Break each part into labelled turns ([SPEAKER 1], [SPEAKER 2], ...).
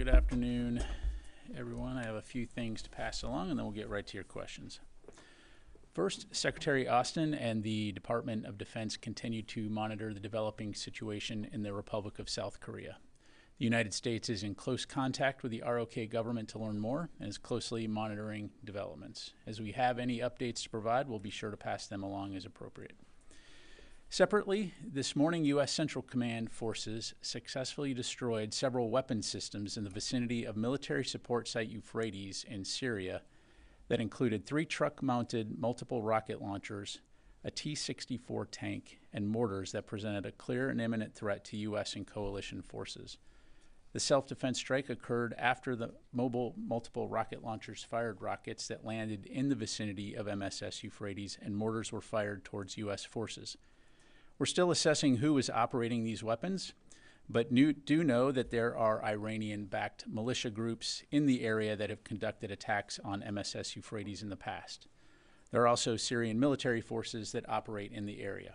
[SPEAKER 1] good afternoon, everyone. I have a few things to pass along, and then we'll get right to your questions. First, Secretary Austin and the Department of Defense continue to monitor the developing situation in the Republic of South Korea. The United States is in close contact with the ROK government to learn more and is closely monitoring developments. As we have any updates to provide, we'll be sure to pass them along as appropriate. Separately, this morning, U.S. Central Command forces successfully destroyed several weapon systems in the vicinity of military support site Euphrates in Syria that included 3 truck-mounted multiple rocket launchers, a T-64 tank, and mortars that presented a clear and imminent threat to U.S. and coalition forces. The self-defense strike occurred after the mobile multiple rocket launchers fired rockets that landed in the vicinity of MSS Euphrates, and mortars were fired towards U.S. forces. We're still assessing who is operating these weapons, but do know that there are Iranian-backed militia groups in the area that have conducted attacks on MSS Euphrates in the past. There are also Syrian military forces that operate in the area.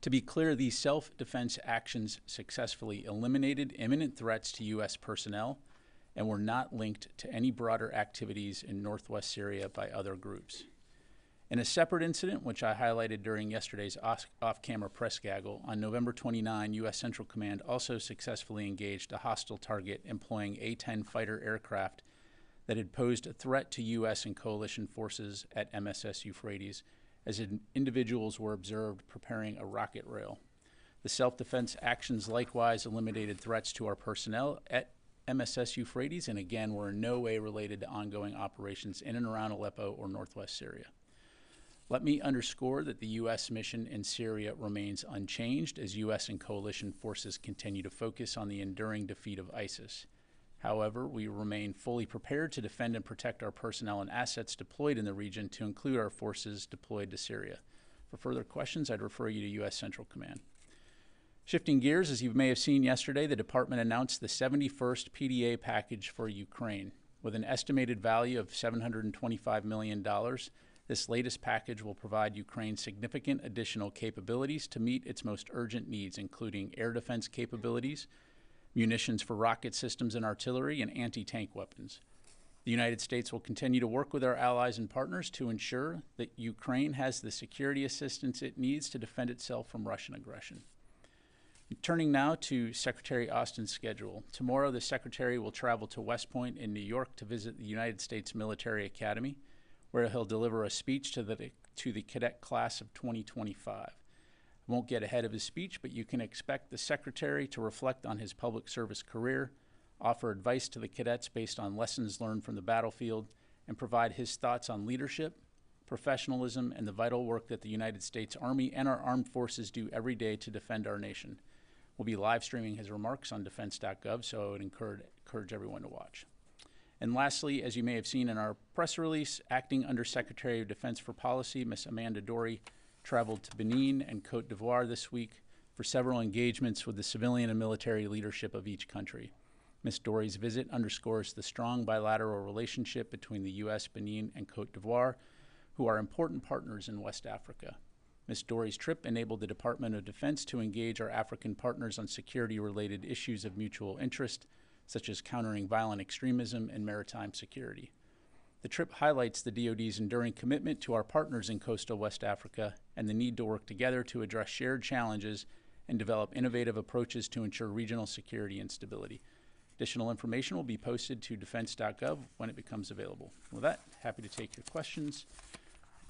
[SPEAKER 1] To be clear, these self-defense actions successfully eliminated imminent threats to U.S. personnel and were not linked to any broader activities in northwest Syria by other groups. In a separate incident, which I highlighted during yesterday's off-camera press gaggle, on November 29, U.S. Central Command also successfully engaged a hostile target employing A-10 fighter aircraft that had posed a threat to U.S. and coalition forces at MSS Euphrates, as individuals were observed preparing a rocket rail. The self-defense actions likewise eliminated threats to our personnel at MSS Euphrates and again were in no way related to ongoing operations in and around Aleppo or northwest Syria. Let me underscore that the U.S. mission in Syria remains unchanged as U.S. and coalition forces continue to focus on the enduring defeat of ISIS. However, we remain fully prepared to defend and protect our personnel and assets deployed in the region, to include our forces deployed to Syria. For further questions, I'd refer you to U.S. Central Command. Shifting gears, as you may have seen yesterday, the Department announced the 71st PDA package for Ukraine. With an estimated value of $725 million, this latest package will provide Ukraine significant additional capabilities to meet its most urgent needs, including air defense capabilities, munitions for rocket systems and artillery, and anti-tank weapons. The United States will continue to work with our allies and partners to ensure that Ukraine has the security assistance it needs to defend itself from Russian aggression. Turning now to Secretary Austin's schedule. Tomorrow, the Secretary will travel to West Point in New York to visit the United States Military Academy, where he'll deliver a speech to the cadet class of 2025. I won't get ahead of his speech, but you can expect the Secretary to reflect on his public service career, offer advice to the cadets based on lessons learned from the battlefield, and provide his thoughts on leadership, professionalism, and the vital work that the United States Army and our armed forces do every day to defend our nation. We'll be live streaming his remarks on defense.gov, so I would encourage everyone to watch. And lastly, as you may have seen in our press release, Acting Under Secretary of Defense for Policy, Ms. Amanda Dory, traveled to Benin and Cote d'Ivoire this week for several engagements with the civilian and military leadership of each country. Ms. Dory's visit underscores the strong bilateral relationship between the U.S., Benin, and Cote d'Ivoire, who are important partners in West Africa. Ms. Dory's trip enabled the Department of Defense to engage our African partners on security-related issues of mutual interest, such as countering violent extremism and maritime security. The trip highlights the DoD's enduring commitment to our partners in coastal West Africa and the need to work together to address shared challenges and develop innovative approaches to ensure regional security and stability. Additional information will be posted to defense.gov when it becomes available. With that, happy to take your questions.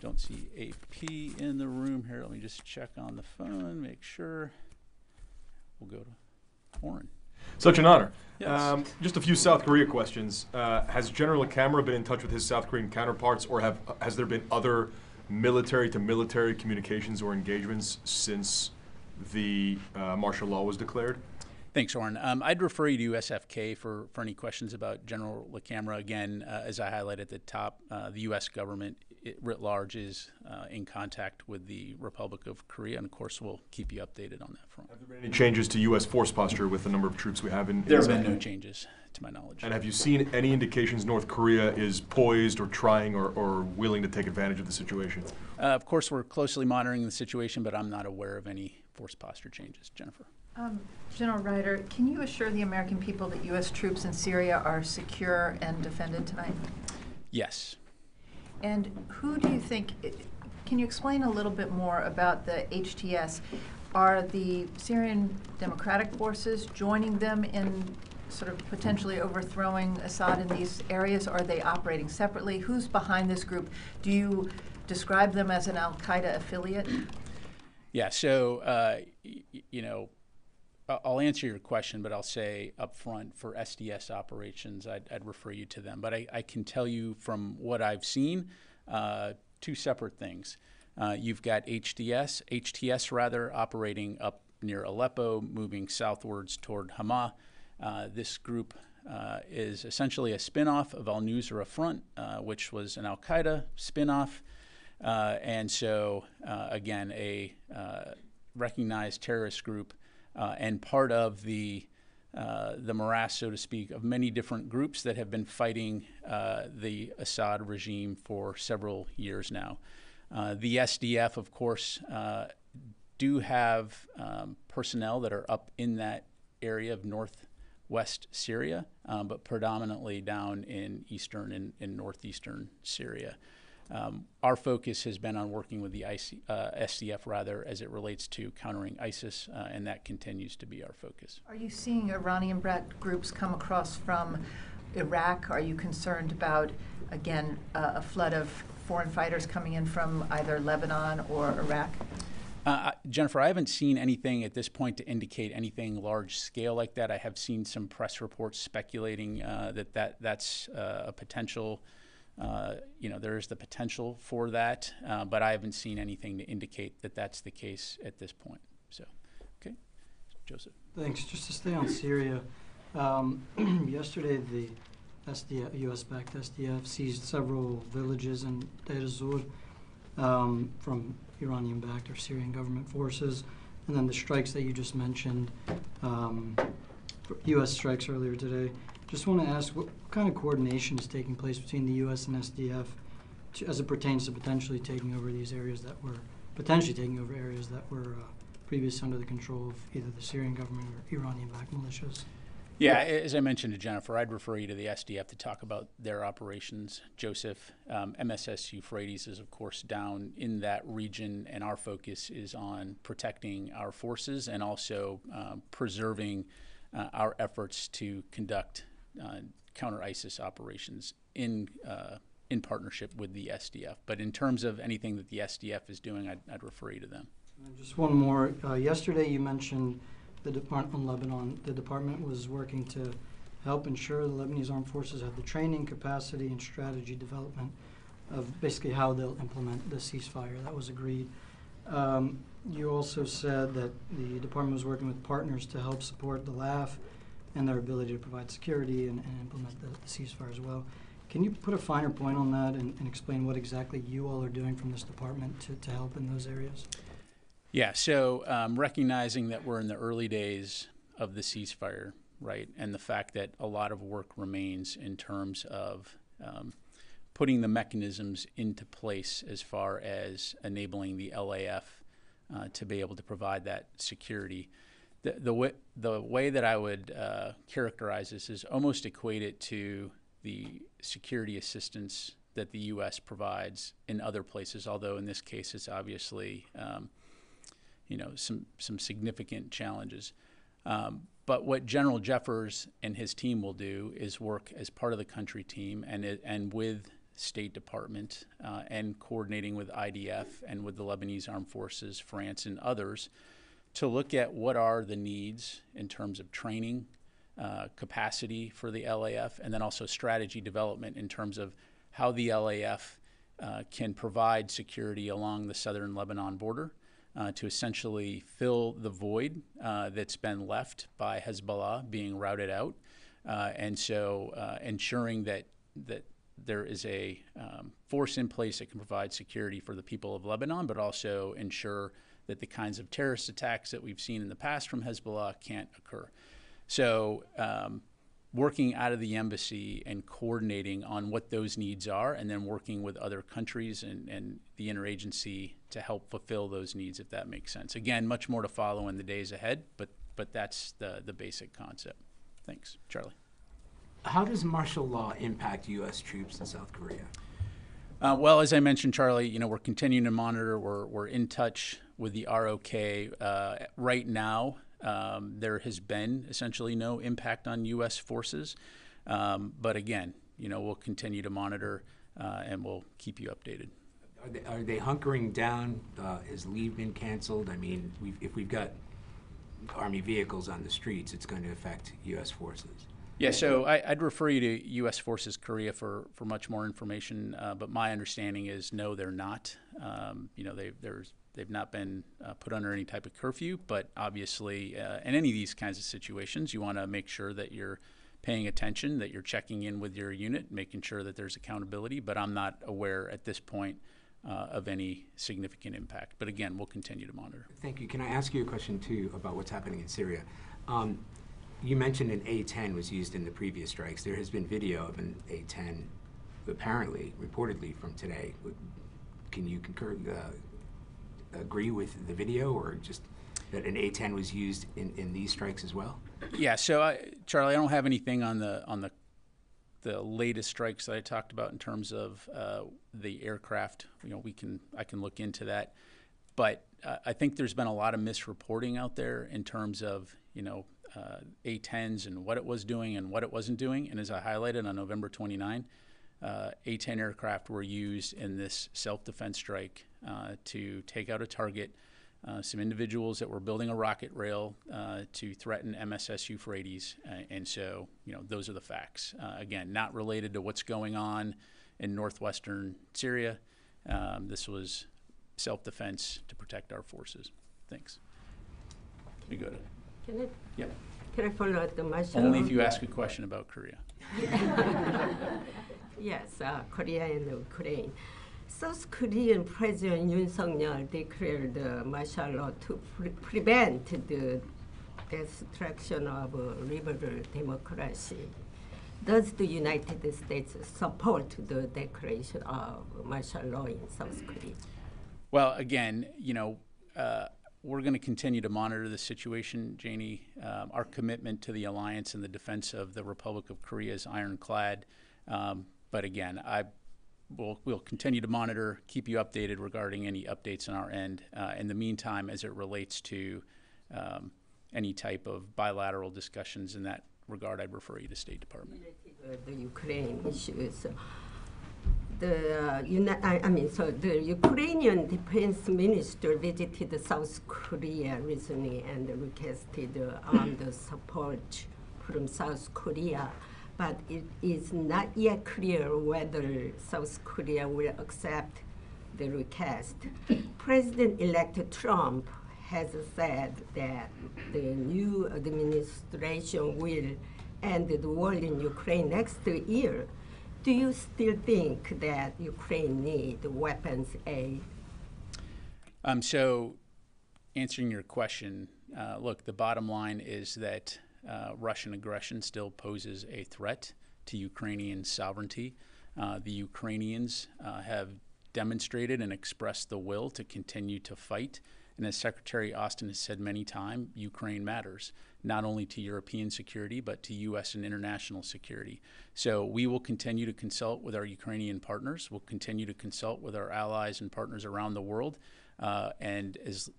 [SPEAKER 1] Don't see AP in the room here. Let me just check on the phone, make sure. We'll go to Warren.
[SPEAKER 2] Such an honor.
[SPEAKER 1] Yes.
[SPEAKER 2] Just a few South Korea questions. Has General LaCamera been in touch with his South Korean counterparts, or has there been other military-to-military communications or engagements since the martial law was declared?
[SPEAKER 1] Thanks, Warren. I'd refer you to USFK for any questions about General LaCamera. Again, as I highlighted at the top, the U.S. government writ large is in contact with the Republic of Korea, and of course we'll keep you updated on that front.
[SPEAKER 2] Have there been any changes to U.S. force posture with the number of troops we have in
[SPEAKER 1] There have been no changes, to my knowledge.
[SPEAKER 2] And have you seen any indications North Korea is poised or trying or willing to take advantage of the situation?
[SPEAKER 1] Of course, we're closely monitoring the situation, but I'm not aware of any force posture changes. Jennifer.
[SPEAKER 3] General Ryder, can you assure the American people that U.S. troops in Syria are secure and defended tonight?
[SPEAKER 1] Yes.
[SPEAKER 3] And who do you think, can you explain a little bit more about the HTS? Are the Syrian Democratic Forces joining them in sort of potentially overthrowing Assad in these areas? Or are they operating separately? Who's behind this group? Do you describe them as an al-Qaeda affiliate?
[SPEAKER 1] Yeah, so, you know, I'll answer your question, but I'll say up front for SDS operations, I'd refer you to them. But I can tell you from what I've seen, two separate things. You've got HTS rather, operating up near Aleppo, moving southwards toward Hama. This group is essentially a spin-off of al-Nusra Front, which was an al-Qaeda spin-off. And so, again, a recognized terrorist group and part of the morass, so to speak, of many different groups that have been fighting the Assad regime for several years now. The SDF, of course, do have personnel that are up in that area of northwest Syria, but predominantly down in eastern and northeastern Syria. Our focus has been on working with the SDF rather as it relates to countering ISIS, and that continues to be our focus.
[SPEAKER 3] Are you seeing Iranian-backed groups come across from Iraq? Are you concerned about, again, a flood of foreign fighters coming in from either Lebanon or Iraq?
[SPEAKER 1] Jennifer, I haven't seen anything at this point to indicate anything large scale like that. I have seen some press reports speculating that's a potential. There is the potential for that, but I haven't seen anything to indicate that that's the case at this point. So, okay, Joseph.
[SPEAKER 4] Thanks. Just to stay on Syria, yesterday the U.S.-backed SDF seized several villages in Deir ez-Zor from Iranian-backed or Syrian government forces, and then the strikes that you just mentioned, U.S. strikes earlier today. Just want to ask, what kind of coordination is taking place between the U.S. and SDF as it pertains to potentially taking over these areas that were previously under the control of either the Syrian government or Iranian-backed militias?
[SPEAKER 1] Yeah, as I mentioned to Jennifer, I'd refer you to the SDF to talk about their operations. Joseph, MSS Euphrates is, of course, down in that region, and our focus is on protecting our forces and also preserving our efforts to conduct counter-ISIS operations in partnership with the SDF. But in terms of anything that the SDF is doing, I'd refer you to them.
[SPEAKER 4] And just one more. Yesterday you mentioned the Department on Lebanon. The department was working to help ensure the Lebanese armed forces have the training, capacity, and strategy development of basically how they'll implement the ceasefire. That was agreed. You also said that the department was working with partners to help support the LAF and their ability to provide security and implement the ceasefire as well. Can you put a finer point on that and explain what exactly you all are doing from this department to help in those areas?
[SPEAKER 1] Yeah, so recognizing that we're in the early days of the ceasefire, right, and the fact that a lot of work remains in terms of putting the mechanisms into place as far as enabling the LAF to be able to provide that security. The way that I would characterize this is almost equate it to the security assistance that the U.S. provides in other places, although in this case it's obviously some significant challenges. But what General Jeffers and his team will do is work as part of the country team and with State Department and coordinating with IDF and with the Lebanese Armed Forces, France, and others to look at what are the needs in terms of training, capacity for the LAF, and then also strategy development in terms of how the LAF can provide security along the southern Lebanon border to essentially fill the void that's been left by Hezbollah being routed out, and so ensuring that there is a force in place that can provide security for the people of Lebanon, but also ensure that the kinds of terrorist attacks that we've seen in the past from Hezbollah can't occur. So working out of the embassy and coordinating on what those needs are, and then working with other countries and the interagency to help fulfill those needs, if that makes sense. Again, much more to follow in the days ahead, but but that's the basic concept. Thanks, Charlie.
[SPEAKER 5] How does martial law impact U.S. troops in South Korea?
[SPEAKER 1] Well, as I mentioned, Charlie, we're continuing to monitor. We're in touch with the ROK. Right now, there has been essentially no impact on U.S. forces. But again, we'll continue to monitor and we'll keep you updated.
[SPEAKER 5] Are they hunkering down? Has leave been canceled? I mean, if we've got Army vehicles on the streets, it's going to affect U.S. forces.
[SPEAKER 1] Yeah, so I'd refer you to U.S. Forces Korea for much more information. But my understanding is no, they're not. They've not been put under any type of curfew. But obviously, in any of these kinds of situations, you want to make sure that you're paying attention, that you're checking in with your unit, making sure that there's accountability. But I'm not aware at this point of any significant impact. But again, we'll continue to monitor.
[SPEAKER 5] Thank you. Can I ask you a question, too, about what's happening in Syria? You mentioned an A-10 was used in the previous strikes. There has been video of an A-10, apparently, reportedly from today. Can you agree with the video, or just that an A-10 was used in these strikes as well?
[SPEAKER 1] Yeah, so Charlie, I don't have anything on the latest strikes that I talked about in terms of the aircraft. I can look into that, but I think there's been a lot of misreporting out there in terms of A-10s and what it was doing and what it wasn't doing. And as I highlighted on November 29, A-10 aircraft were used in this self-defense strike to take out a target. Some individuals that were building a rocket rail to threaten MSS Euphrates, and so those are the facts. Again, not related to what's going on in northwestern Syria. This was self-defense to protect our forces. Thanks. You go to. Yep.
[SPEAKER 6] Can I follow up the martial
[SPEAKER 1] Only
[SPEAKER 6] law?
[SPEAKER 1] if you ask a question about Korea.
[SPEAKER 6] Yes, Korea and Ukraine. South Korean President Yoon Suk-yeol declared martial law to prevent the destruction of liberal democracy. Does the United States support the declaration of martial law in South Korea?
[SPEAKER 1] Well, again, we're going to continue to monitor the situation, Janie. Our commitment to the alliance and the defense of the Republic of Korea is ironclad. But again, we'll continue to monitor, keep you updated regarding any updates on our end. In the meantime, as it relates to any type of bilateral discussions in that regard, I'd refer you to State Department.
[SPEAKER 6] The Ukraine issues. The Ukrainian defense minister visited South Korea recently and requested armed support from South Korea, but it is not yet clear whether South Korea will accept the request. President-elect Trump has said that the new administration will end the war in Ukraine next year. Do you still think that Ukraine needs weapons aid?
[SPEAKER 1] So, answering your question, look, the bottom line is that Russian aggression still poses a threat to Ukrainian sovereignty. The Ukrainians have demonstrated and expressed the will to continue to fight. And as Secretary Austin has said many times, Ukraine matters, not only to European security, but to U.S. and international security. So we will continue to consult with our Ukrainian partners. We'll continue to consult with our allies and partners around the world. And as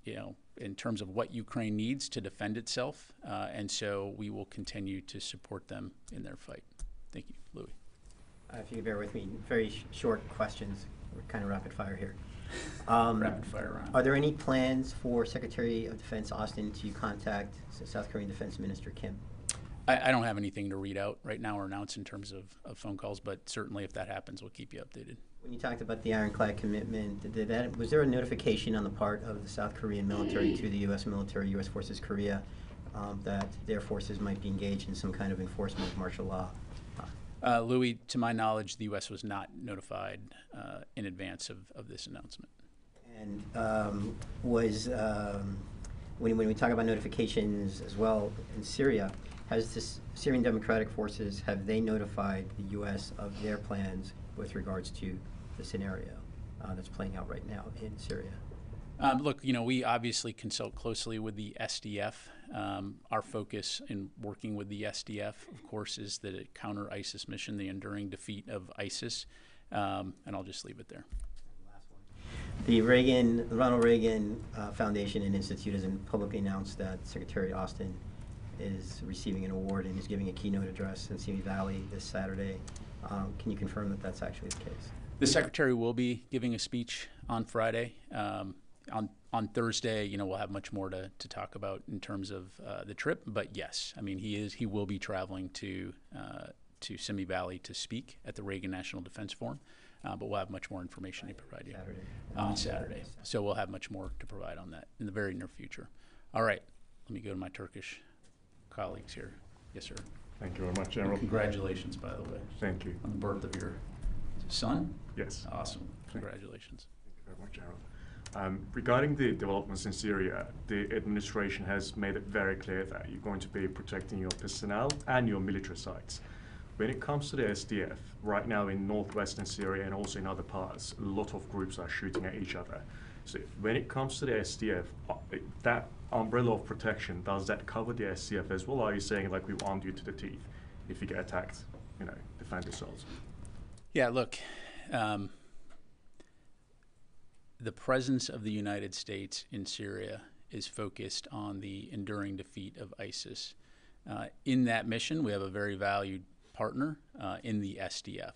[SPEAKER 1] in terms of what Ukraine needs to defend itself. And so we will continue to support them in their fight. Thank you. Louis.
[SPEAKER 7] If you bear with me, very short questions. We're kind of rapid fire here.
[SPEAKER 1] Rapid fire round.
[SPEAKER 7] Are there any plans for Secretary of Defense Austin to contact South Korean Defense Minister Kim?
[SPEAKER 1] I don't have anything to read out right now or announce in terms of phone calls, but certainly if that happens, we'll keep you updated.
[SPEAKER 7] When you talked about the ironclad commitment, was there a notification on the part of the South Korean military to the U.S. military, U.S. Forces Korea, that their forces might be engaged in some kind of enforcement of martial law?
[SPEAKER 1] Louis, to my knowledge, the U.S. was not notified in advance of this announcement.
[SPEAKER 7] And when we talk about notifications as well in Syria, has the Syrian Democratic Forces, have they notified the U.S. of their plans with regards to the scenario that's playing out right now in Syria?
[SPEAKER 1] Look, we obviously consult closely with the SDF Our focus in working with the SDF, of course, is the counter ISIS mission, the enduring defeat of ISIS. And I'll just leave it there.
[SPEAKER 7] The Ronald Reagan Foundation and Institute has publicly announced that Secretary Austin is receiving an award and is giving a keynote address in Simi Valley this Saturday. Can you confirm that that's actually the case?
[SPEAKER 1] The Secretary will be giving a speech on Friday. On Thursday, we'll have much more to talk about in terms of the trip. But yes, I mean, he will be traveling to Simi Valley to speak at the Reagan National Defense Forum. But we'll have much more information to provide you on Saturday. So we'll have much more to provide on that in the very near future. All right, let me go to my Turkish colleagues here. Yes, sir.
[SPEAKER 8] Thank you very much, General.
[SPEAKER 1] Congratulations, by the way.
[SPEAKER 8] Thank you.
[SPEAKER 1] On the birth of your son?
[SPEAKER 8] Yes.
[SPEAKER 1] Awesome. Congratulations.
[SPEAKER 8] Thank you very much, General. Regarding the developments in Syria, the administration has made it very clear that you're going to be protecting your personnel and your military sites. When it comes to the SDF, right now in northwestern Syria and also in other parts, a lot of groups are shooting at each other. So when it comes to the SDF, that umbrella of protection, does that cover the SDF as well? Or are you saying like we've armed you to the teeth? If you get attacked, defend yourselves?
[SPEAKER 1] Yeah, look, the presence of the United States in Syria is focused on the enduring defeat of ISIS. In that mission, we have a very valued partner in the SDF.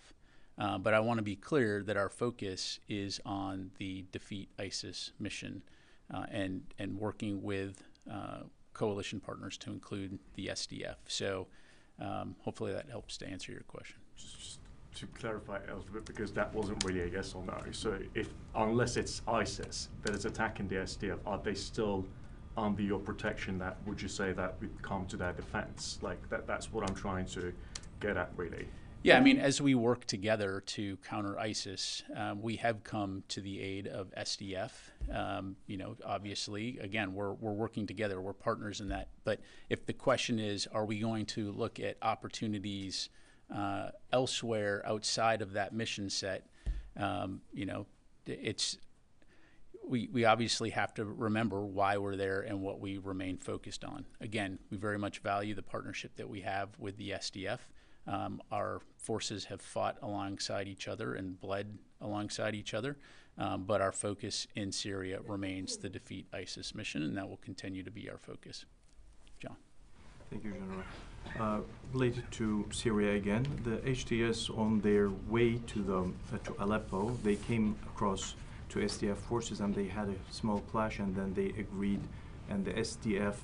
[SPEAKER 1] But I want to be clear that our focus is on the defeat ISIS mission and working with coalition partners to include the SDF. So hopefully that helps to answer your question.
[SPEAKER 8] Just to clarify a little bit, because that wasn't really a yes or no. So unless it's ISIS that is attacking the SDF, are they still under your protection? That would you say that we come to their defense? Like that's what I'm trying to get at, really.
[SPEAKER 1] Yeah, I mean, as we work together to counter ISIS, we have come to the aid of SDF. Obviously, again, we're working together. We're partners in that. But if the question is, are we going to look at opportunities elsewhere outside of that mission set? We obviously have to remember why we're there and what we remain focused on. Again, we very much value the partnership that we have with the SDF. Our forces have fought alongside each other and bled alongside each other, but our focus in Syria remains the defeat ISIS mission, and that will continue to be our focus. John.
[SPEAKER 9] Thank you, General. Related to Syria again, the HTS on their way to Aleppo, they came across to SDF forces and they had a small clash, and then they agreed, and the SDF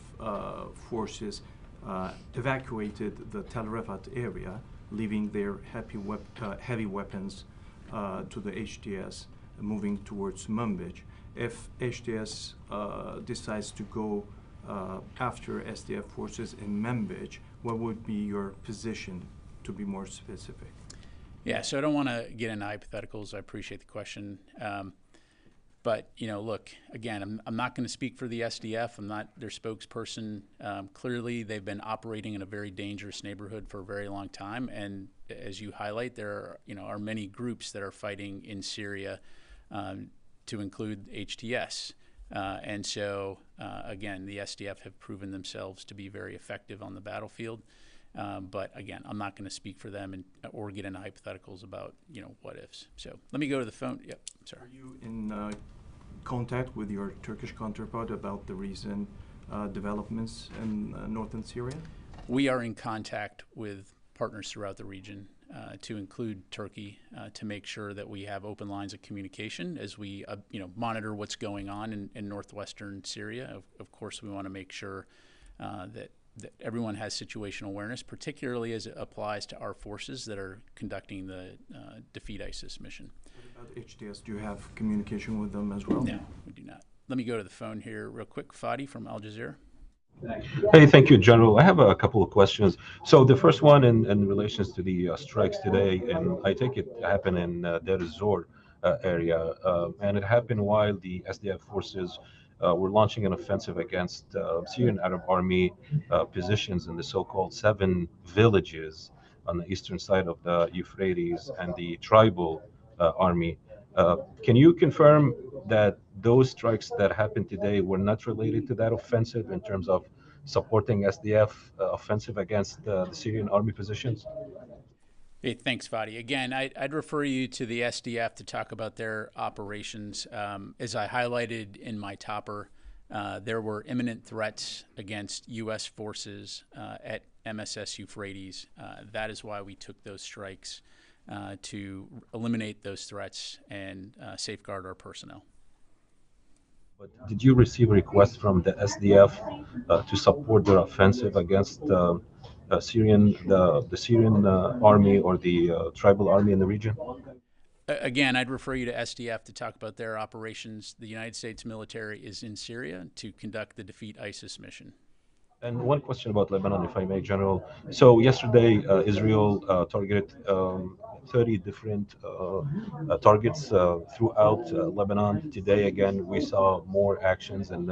[SPEAKER 9] forces evacuated the Tel Rifat area, leaving their heavy weapons to the HTS, moving towards Manbij. If HTS decides to go after SDF forces in Manbij, what would be your position, to be more specific?
[SPEAKER 1] Yeah, so I don't want to get into hypotheticals. I appreciate the question. But, look, again, I'm not going to speak for the SDF. I'm not their spokesperson. Clearly, they've been operating in a very dangerous neighborhood for a very long time. And as you highlight, there are many groups that are fighting in Syria, to include HTS. And so, again, the SDF have proven themselves to be very effective on the battlefield. But again, I'm not going to speak for them or get into hypotheticals about what ifs. So let me go to the phone. Yep, sorry.
[SPEAKER 9] Are you in contact with your Turkish counterpart about the recent developments in northern Syria?
[SPEAKER 1] We are in contact with partners throughout the region, to include Turkey, to make sure that we have open lines of communication as we monitor what's going on in northwestern Syria. Of course, we want to make sure that everyone has situational awareness, particularly as it applies to our forces that are conducting the defeat ISIS mission.
[SPEAKER 9] What about HTS? Do you have communication with them as well?
[SPEAKER 1] No, we do not. Let me go to the phone here real quick. Fadi from Al Jazeera.
[SPEAKER 10] Hey, thank you, General. I have a couple of questions. So the first one in relations to the strikes today, and I take it happened in Deir ez-Zor area, and it happened while the SDF forces were launching an offensive against Syrian Arab Army positions in the so-called 7 villages on the eastern side of the Euphrates and the tribal army. Can you confirm that those strikes that happened today were not related to that offensive in terms of supporting SDF offensive against the Syrian army positions?
[SPEAKER 1] Hey, thanks, Fadi. Again, I'd refer you to the SDF to talk about their operations. As I highlighted in my topper, there were imminent threats against U.S. forces at MSS Euphrates. That is why we took those strikes to eliminate those threats and safeguard our personnel.
[SPEAKER 10] But did you receive requests from the SDF to support their offensive against the Syrian army or the tribal army in the region?
[SPEAKER 1] Again, I'd refer you to SDF to talk about their operations. The United States military is in Syria to conduct the Defeat ISIS mission.
[SPEAKER 10] And one question about Lebanon, if I may, General. So yesterday, Israel targeted 30 different targets throughout Lebanon. Today, again, we saw more actions in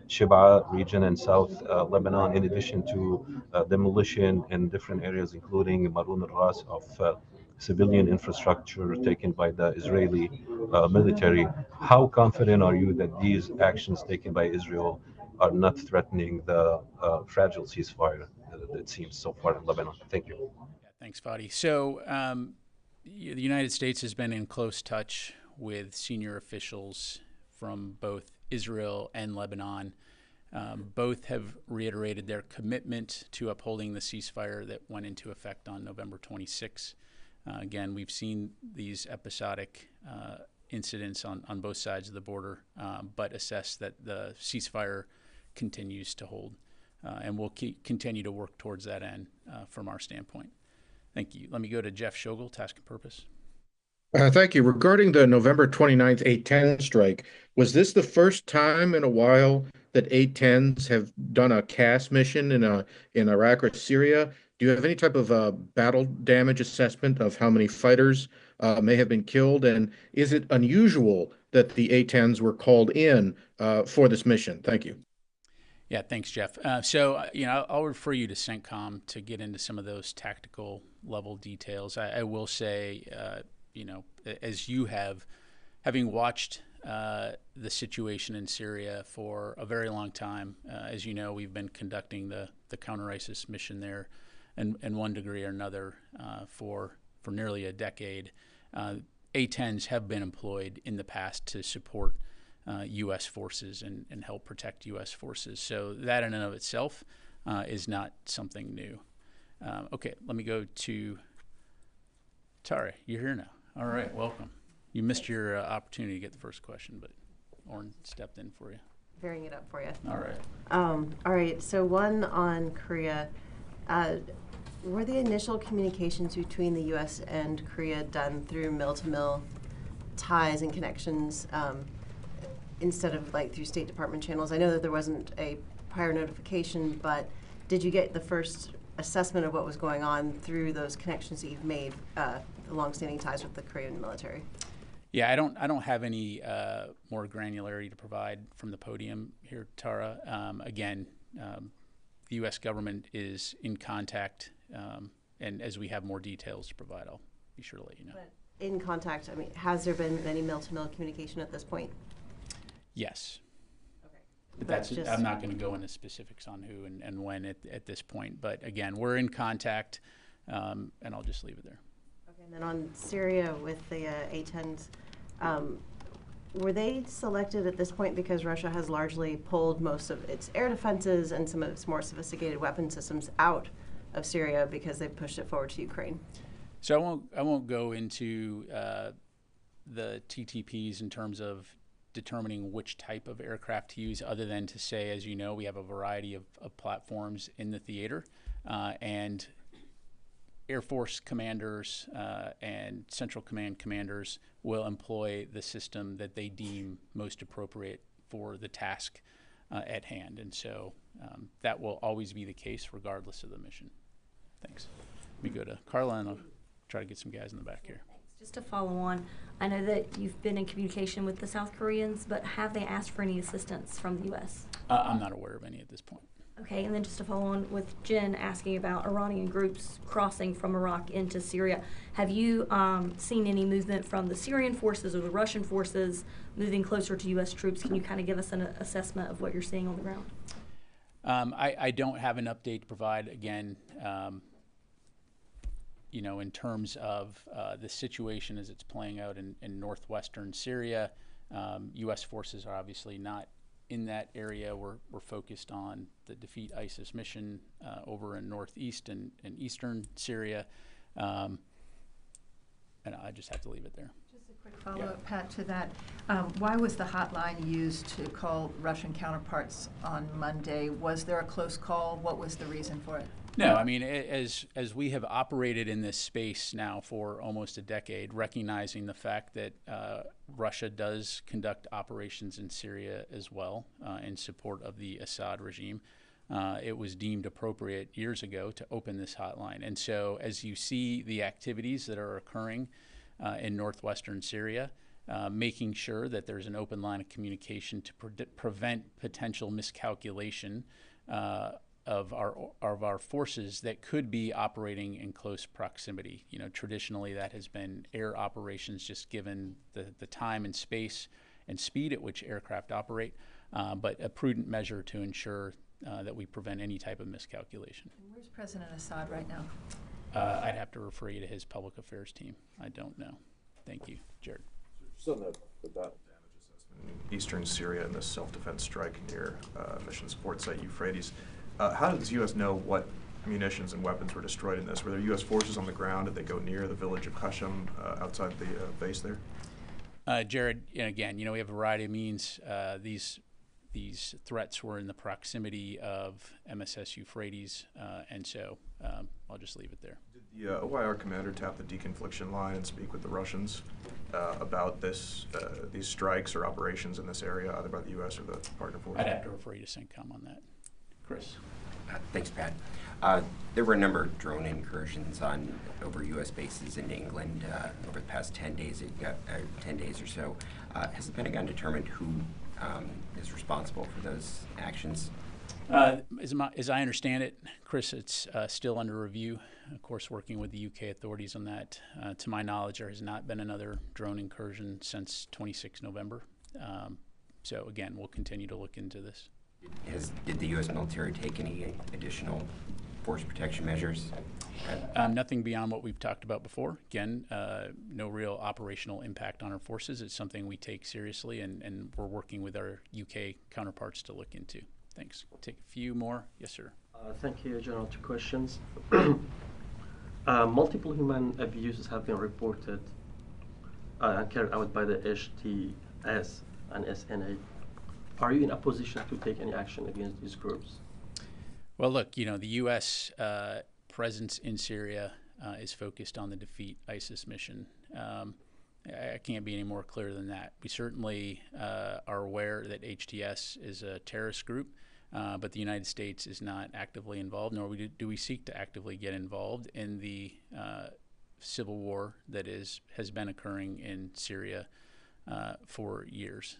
[SPEAKER 10] Shib'a region and South Lebanon, in addition to demolition in different areas, including Marun al-Ras of civilian infrastructure taken by the Israeli military. How confident are you that these actions taken by Israel are not threatening the fragile ceasefire that it seems so far in Lebanon? Thank you.
[SPEAKER 1] Yeah, thanks, Fadi. So the United States has been in close touch with senior officials from both Israel and Lebanon. Both have reiterated their commitment to upholding the ceasefire that went into effect on November 26. Again, we've seen these episodic incidents on both sides of the border, but assess that the ceasefire continues to hold. And we'll continue to work towards that end from our standpoint. Thank you. Let me go to Jeff Schogel, Task and Purpose.
[SPEAKER 11] Thank you. Regarding the November 29th 810 strike, was this the first time in a while that 810s have done a CAS mission in Iraq or Syria? Do you have any type of battle damage assessment of how many fighters may have been killed? And is it unusual that the 810s were called in for this mission? Thank you.
[SPEAKER 1] Yeah, thanks, Jeff. I'll refer you to CENTCOM to get into some of those tactical level details. I will say, as you have, having watched the situation in Syria for a very long time, as you know, we've been conducting the counter-ISIS mission there in one degree or another for nearly a decade. A-10s have been employed in the past to support U.S. forces and help protect U.S. forces. So that in and of itself is not something new. Okay, let me go to Tara. You're here now. All right, welcome. You missed your opportunity to get the first question, but Orrin stepped in for you.
[SPEAKER 12] Varying it up for you.
[SPEAKER 1] All right.
[SPEAKER 12] All right, so one on Korea. Were the initial communications between the U.S. and Korea done through mill-to-mill ties and connections instead of through State Department channels? I know that there wasn't a prior notification, but did you get the first assessment of what was going on through those connections that you've made, the longstanding ties with the Korean military?
[SPEAKER 1] Yeah, I don't have any more granularity to provide from the podium here, Tara. Again, the U.S. government is in contact, and as we have more details to provide, I'll be sure to let you know.
[SPEAKER 12] But in contact, I mean, has there been any mill-to-mill communication at this point?
[SPEAKER 1] Yes.
[SPEAKER 12] Okay.
[SPEAKER 1] But I'm not going to go into specifics on who and when at this point. But again, we're in contact, and I'll just leave it there.
[SPEAKER 12] Okay, and then on Syria with the A-10s, were they selected at this point because Russia has largely pulled most of its air defenses and some of its more sophisticated weapon systems out of Syria because they've pushed it forward to Ukraine?
[SPEAKER 1] So I won't go into the TTPs in terms of determining which type of aircraft to use, other than to say, as you know, we have a variety of platforms in the theater, and Air Force commanders and Central Command commanders will employ the system that they deem most appropriate for the task at hand. And so that will always be the case regardless of the mission. Thanks. Let me go to Carla, and I'll try to get some guys in the back here.
[SPEAKER 13] Just to follow on, I know that you've been in communication with the South Koreans, but have they asked for any assistance from the U.S.?
[SPEAKER 1] I'm not aware of any at this point.
[SPEAKER 13] Okay, and then just to follow on with Jen asking about Iranian groups crossing from Iraq into Syria, have you seen any movement from the Syrian forces or the Russian forces moving closer to U.S. troops? Can you kind of give us an assessment of what you're seeing on the ground?
[SPEAKER 1] I don't have an update to provide. Again, in terms of the situation as it's playing out in northwestern Syria, U.S. forces are obviously not in that area. We're focused on the Defeat ISIS mission over in northeast and eastern Syria. And I just have to leave it there.
[SPEAKER 3] Just a quick follow-up, Pat, to that. Why was the hotline used to call Russian counterparts on Monday? Was there a close call? What was the reason for it?
[SPEAKER 1] No, I mean, as we have operated in this space now for almost a decade, recognizing the fact that Russia does conduct operations in Syria as well in support of the Assad regime, it was deemed appropriate years ago to open this hotline. And so as you see the activities that are occurring in northwestern Syria, making sure that there's an open line of communication to prevent potential miscalculation of our forces that could be operating in close proximity. Traditionally that has been air operations, just given the time and space and speed at which aircraft operate, but a prudent measure to ensure that we prevent any type of miscalculation.
[SPEAKER 3] And where's President Assad right now?
[SPEAKER 1] I'd have to refer you to his public affairs team. I don't know. Thank you, Jared.
[SPEAKER 2] Just on the battle damage assessment in eastern Syria and the self-defense strike near mission support site Euphrates, how did the U.S. know what munitions and weapons were destroyed in this? Were there U.S. forces on the ground? Did they go near the village of Hashem outside the base there?
[SPEAKER 1] Jared, again, we have a variety of means. These threats were in the proximity of MSS Euphrates, and so I'll just leave it there.
[SPEAKER 2] Did the OIR commander tap the deconfliction line and speak with the Russians about these strikes or operations in this area, either by the U.S. or the partner forces?
[SPEAKER 1] I'd have to refer you to CENTCOM on that. Chris.
[SPEAKER 14] Thanks, Pat. There were a number of drone incursions over U.S. bases in England over the past 10 days or so. Has the Pentagon determined who is responsible for those actions?
[SPEAKER 1] As I understand it, Chris, it's still under review. Of course, working with the UK authorities on that. To my knowledge, there has not been another drone incursion since 26 November. So again, we'll continue to look into this.
[SPEAKER 14] Did the U.S. military take any additional force protection measures?
[SPEAKER 1] Nothing beyond what we've talked about before. Again, no real operational impact on our forces. It's something we take seriously, and we're working with our UK counterparts to look into. Thanks. Take a few more. Yes, sir.
[SPEAKER 15] Thank you, General. 2 questions. Multiple human abuses have been reported and carried out by the HTS and SNA. Are you in a position to take any action against these groups?
[SPEAKER 1] Well, look, the U.S. presence in Syria is focused on the Defeat ISIS mission. I can't be any more clear than that. We certainly are aware that HTS is a terrorist group, but the United States is not actively involved, nor do we seek to actively get involved in the civil war that has been occurring in Syria for years.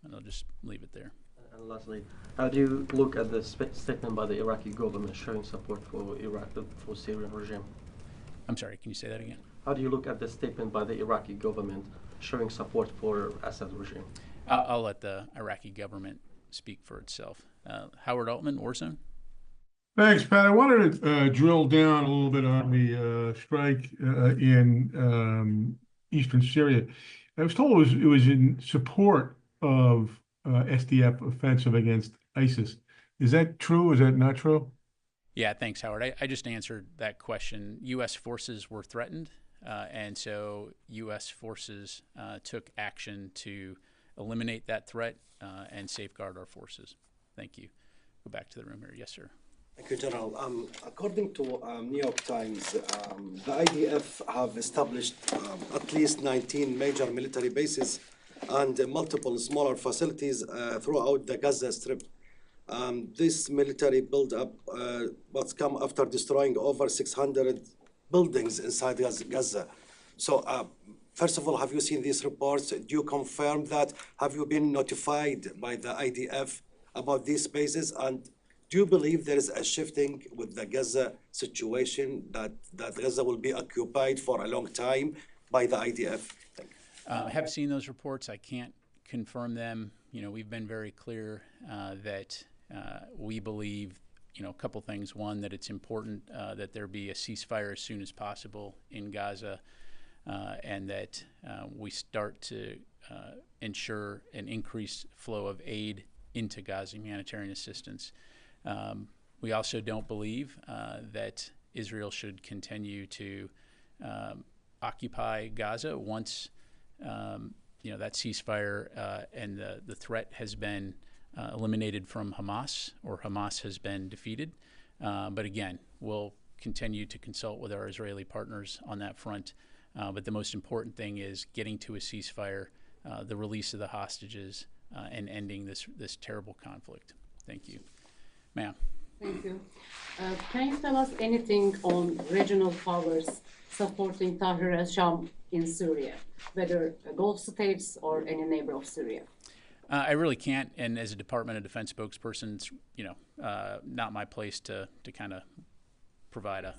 [SPEAKER 1] And I'll just leave it there.
[SPEAKER 15] And lastly, how do you look at the statement by the Iraqi government showing support for Syrian regime?
[SPEAKER 1] I'm sorry, can you say that again?
[SPEAKER 15] How do you look at the statement by the Iraqi government showing support for Assad regime?
[SPEAKER 1] I'll let the Iraqi government speak for itself. Howard Altman, Warzone.
[SPEAKER 16] Thanks, Pat. I wanted to drill down a little bit on the strike in eastern Syria. I was told it was in support of SDF offensive against ISIS. Is that true? Is that not true?
[SPEAKER 1] Yeah, thanks, Howard. I just answered that question. U.S. forces were threatened, and so U.S. forces took action to eliminate that threat and safeguard our forces. Thank you. Go back to the room here. Yes, sir.
[SPEAKER 17] Thank you, General. According to New York Times, the IDF have established at least 19 major military bases and multiple smaller facilities throughout the Gaza Strip. This military build-up what's come after destroying over 600 buildings inside Gaza. So, first of all, have you seen these reports? Do you confirm that? Have you been notified by the IDF about these bases? And do you believe there is a shifting with the Gaza situation, that Gaza will be occupied for a long time by the IDF? Thank you.
[SPEAKER 1] I have seen those reports. I can't confirm them. We've been very clear that We believe, a couple things. One, that it's important that there be a ceasefire as soon as possible in Gaza, and that we start to ensure an increased flow of aid into Gaza, humanitarian assistance. We also don't believe that Israel should continue to occupy Gaza once that ceasefire and the threat has been eliminated from Hamas, or Hamas has been defeated. But again, we'll continue to consult with our Israeli partners on that front. But the most important thing is getting to a ceasefire, the release of the hostages, and ending this terrible conflict. Thank you. Ma'am.
[SPEAKER 18] Thank you. Can you tell us anything on regional powers supporting Tahrir al-Sham in Syria, whether Gulf states or any neighbor of Syria?
[SPEAKER 1] I really can't, and as a Department of Defense spokesperson, it's not my place to kind of provide a